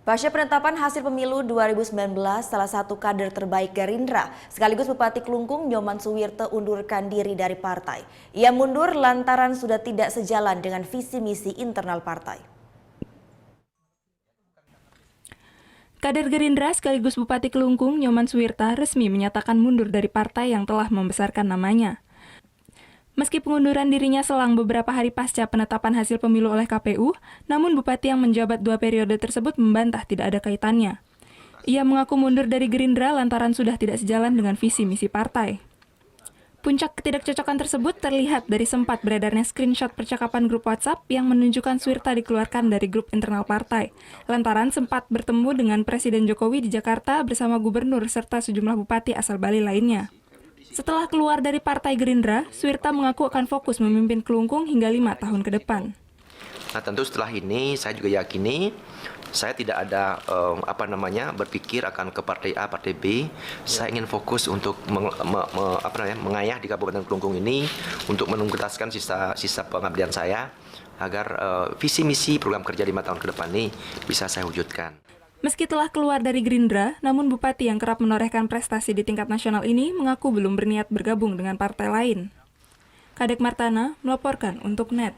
Pasca penetapan hasil pemilu 2019, salah satu kader terbaik Gerindra, sekaligus Bupati Klungkung Nyoman Suwirte undurkan diri dari partai. Ia mundur lantaran sudah tidak sejalan dengan visi misi internal partai. Kader Gerindra sekaligus Bupati Klungkung Nyoman Suwirte resmi menyatakan mundur dari partai yang telah membesarkan namanya. Meski pengunduran dirinya selang beberapa hari pasca penetapan hasil pemilu oleh KPU, namun Bupati yang menjabat 2 periode tersebut membantah tidak ada kaitannya. Ia mengaku mundur dari Gerindra lantaran sudah tidak sejalan dengan visi misi partai. Puncak ketidakcocokan tersebut terlihat dari sempat beredarnya screenshot percakapan grup WhatsApp yang menunjukkan Suwirte dikeluarkan dari grup internal partai, lantaran sempat bertemu dengan Presiden Jokowi di Jakarta bersama gubernur serta sejumlah bupati asal Bali lainnya. Setelah keluar dari Partai Gerindra, Suwirte mengaku akan fokus memimpin Klungkung hingga 5 tahun ke depan. Nah, tentu setelah ini saya juga yakini saya tidak ada berpikir akan ke partai A, partai B. Saya ingin fokus untuk mengayah di Kabupaten Klungkung ini untuk menuntaskan sisa pengabdian saya agar visi misi program kerja 5 tahun ke depan ini bisa saya wujudkan. Meski telah keluar dari Gerindra, namun Bupati yang kerap menorehkan prestasi di tingkat nasional ini mengaku belum berniat bergabung dengan partai lain. Kadek Martana melaporkan untuk NET.